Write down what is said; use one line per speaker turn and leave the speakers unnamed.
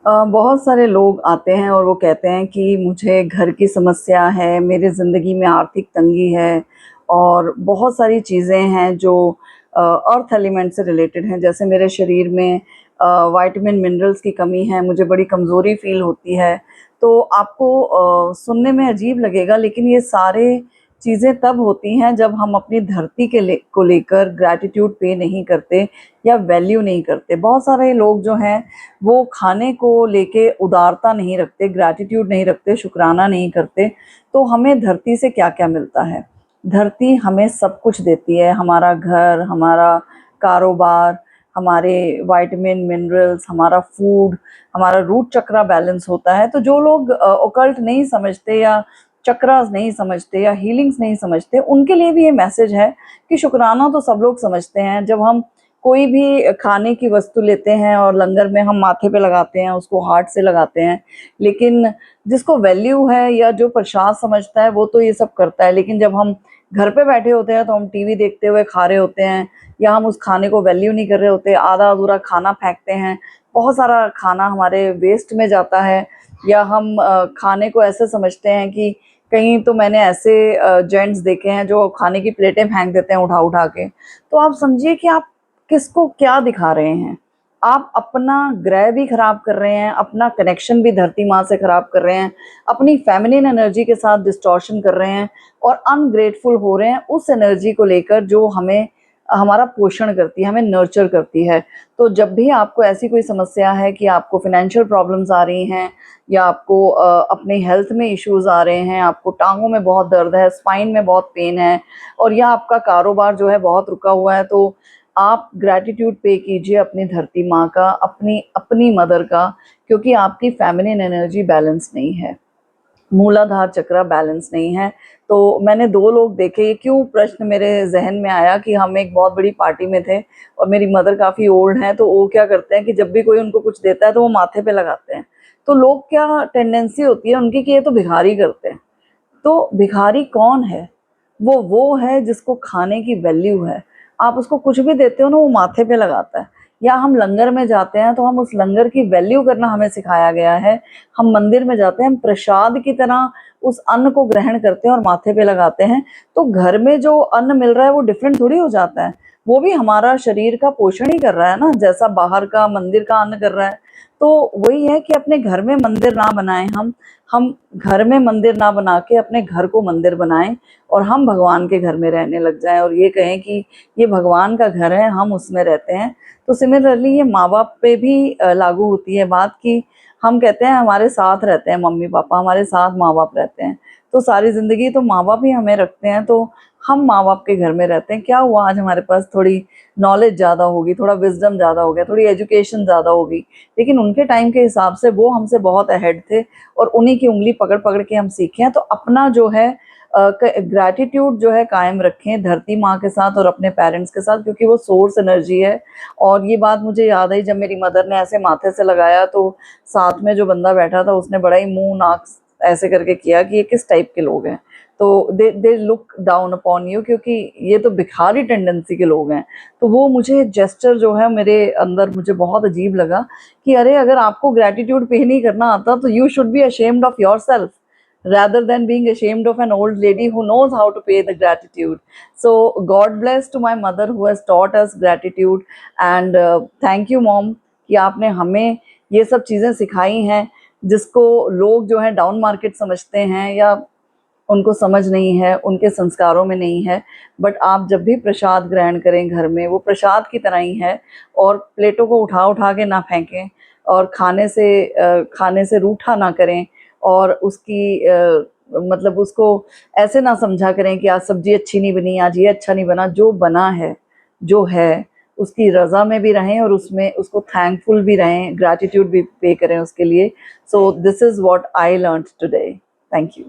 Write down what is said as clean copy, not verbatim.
बहुत सारे लोग आते हैं और वो कहते हैं कि मुझे घर की समस्या है, मेरी ज़िंदगी में आर्थिक तंगी है और बहुत सारी चीज़ें हैं जो अर्थ एलिमेंट से रिलेटेड हैं। जैसे मेरे शरीर में विटामिन मिनरल्स की कमी है, मुझे बड़ी कमज़ोरी फ़ील होती है। तो आपको सुनने में अजीब लगेगा, लेकिन ये सारे चीज़ें तब होती हैं जब हम अपनी धरती को लेकर ग्रैटिट्यूड पे नहीं करते या वैल्यू नहीं करते। बहुत सारे लोग जो हैं वो खाने को लेके उदारता नहीं रखते, ग्रैटिट्यूड नहीं रखते, शुक्राना नहीं करते। तो हमें धरती से क्या-क्या मिलता है? धरती हमें सब कुछ देती है, हमारा घर, हमारा कारोबार, हमारे विटामिन, मिनरल्स, हमारा फूड, हमारा रूट चक्रा बैलेंस होता है। तो जो लोग ऑकल्ट नहीं समझते या चक्रास नहीं समझते या हीलिंग्स नहीं समझते, उनके लिए भी ये मैसेज है कि शुक्राना तो सब लोग समझते हैं। जब हम कोई भी खाने की वस्तु लेते हैं और लंगर में हम माथे पे लगाते हैं, उसको हार्ट से लगाते हैं, लेकिन जिसको वैल्यू है या जो प्रसाद समझता है वो तो ये सब करता है। लेकिन जब हम घर पे बैठे होते हैं तो हम टीवी देखते हुए खा रहे होते हैं या हम उस खाने को वैल्यू नहीं कर रहे होते, आधा अधूरा खाना फेंकते हैं, बहुत सारा खाना हमारे वेस्ट में जाता है। या हम खाने को ऐसे समझते हैं कि कहीं तो मैंने ऐसे जेंट्स देखे हैं जो खाने की प्लेटें फेंक देते हैं उठा उठा के। तो आप समझिए कि आप किसको क्या दिखा रहे हैं? आप अपना ग्रह भी खराब कर रहे हैं, अपना कनेक्शन भी धरती माँ से खराब कर रहे हैं, अपनी फेमिनिन एनर्जी के साथ डिस्टॉर्शन कर रहे हैं और अनग्रेटफुल हो रहे हैं उस एनर्जी को लेकर जो हमें हमारा पोषण करती है, हमें नर्चर करती है। तो जब भी आपको ऐसी कोई समस्या है कि आपको फाइनेंशियल प्रॉब्लम्स आ रही हैं या आपको अपने हेल्थ में इश्यूज़ आ रहे हैं, आपको टाँगों में बहुत दर्द है, स्पाइन में बहुत पेन है और या आपका कारोबार जो है बहुत रुका हुआ है, तो आप ग्रैटिट्यूड पे कीजिए अपनी धरती माँ का, अपनी अपनी मदर का, क्योंकि आपकी फेमिनिन एनर्जी बैलेंस नहीं है, मूलाधार चक्र बैलेंस नहीं है। तो मैंने 2 लोग देखे, ये क्यों प्रश्न मेरे ज़हन में आया कि हम एक बहुत बड़ी पार्टी में थे और मेरी मदर काफ़ी ओल्ड हैं, तो वो क्या करते हैं कि जब भी कोई उनको कुछ देता है तो वो माथे पे लगाते हैं। तो लोग क्या टेंडेंसी होती है उनकी कि ये तो भिखारी करते हैं। तो भिखारी कौन है? वो है जिसको खाने की वैल्यू है। आप उसको कुछ भी देते हो ना, वो माथे पे लगाता है। या हम लंगर में जाते हैं तो हम उस लंगर की वैल्यू करना हमें सिखाया गया है। हम मंदिर में जाते हैं, हम प्रसाद की तरह उस अन्न को ग्रहण करते हैं और माथे पे लगाते हैं। तो घर में जो अन्न मिल रहा है वो डिफरेंट थोड़ी हो जाता है। वो भी हमारा शरीर का पोषण ही कर रहा है ना, जैसा बाहर का मंदिर का अन्न कर रहा है। तो वही है कि अपने घर में मंदिर ना बनाएँ हम घर में मंदिर ना बना के अपने घर को मंदिर बनाएँ और हम भगवान के घर में रहने लग जाएँ और ये कहें कि ये भगवान का घर है, हम उसमें रहते हैं। तो सिमिलरली ये माँ-बाप पे भी लागू होती है बात कि हम कहते हैं हमारे साथ रहते हैं मम्मी-पापा, हमारे साथ माँ-बाप रहते हैं। तो सारी ज़िंदगी तो माँ-बाप ही हमें रखते हैं, तो हम माँ-बाप के घर में रहते हैं। क्या हुआ, आज हमारे पास थोड़ी नॉलेज ज़्यादा होगी, थोड़ा विज़डम ज़्यादा हो गया, थोड़ी एजुकेशन ज़्यादा होगी, लेकिन उनके टाइम के हिसाब से वो हमसे बहुत अहेड थे और उन्हीं की उँगली पकड़-पकड़ के हम सीखे हैं। तो अपना जो है ग्रैटिट्यूड जो है कायम रखें धरती माँ के साथ और अपने पेरेंट्स के साथ, क्योंकि वो सोर्स एनर्जी है। और ये बात मुझे याद आई जब मेरी मदर ने ऐसे माथे से लगाया तो साथ में जो बंदा बैठा था उसने बड़ा ही मुँह नाक ऐसे करके किया कि ये किस टाइप के लोग हैं। तो they look down upon you, क्योंकि ये तो भिखारी टेंडेंसी के लोग हैं। तो वो मुझे जेस्चर जो है मेरे अंदर मुझे बहुत अजीब लगा कि अरे अगर आपको ग्रैटिट्यूड पे नहीं करना आता तो you should be ashamed of yourself rather than being ashamed of an old lady who knows how to pay the gratitude. So God bless to my mother who has taught us gratitude and thank you mom कि आपने हमें ये सब चीज़ें सिखाई हैं जिसको लोग जो है डाउन मार्केट समझते हैं या उनको समझ नहीं है, उनके संस्कारों में नहीं है। बट आप जब भी प्रसाद ग्रहण करें घर में, वो प्रसाद की तरह ही है और प्लेटों को उठा-उठा के ना फेंकें और खाने से रूठा ना करें और उसकी मतलब उसको ऐसे ना समझा करें कि आज सब्ज़ी अच्छी नहीं बनी, आज ये अच्छा नहीं बना। जो बना है, जो है, उसकी रज़ा में भी रहें और उसमें उसको थैंकफुल भी रहें, ग्रैटिट्यूड भी पे करें उसके लिए। So this is what I learned today. Thank you.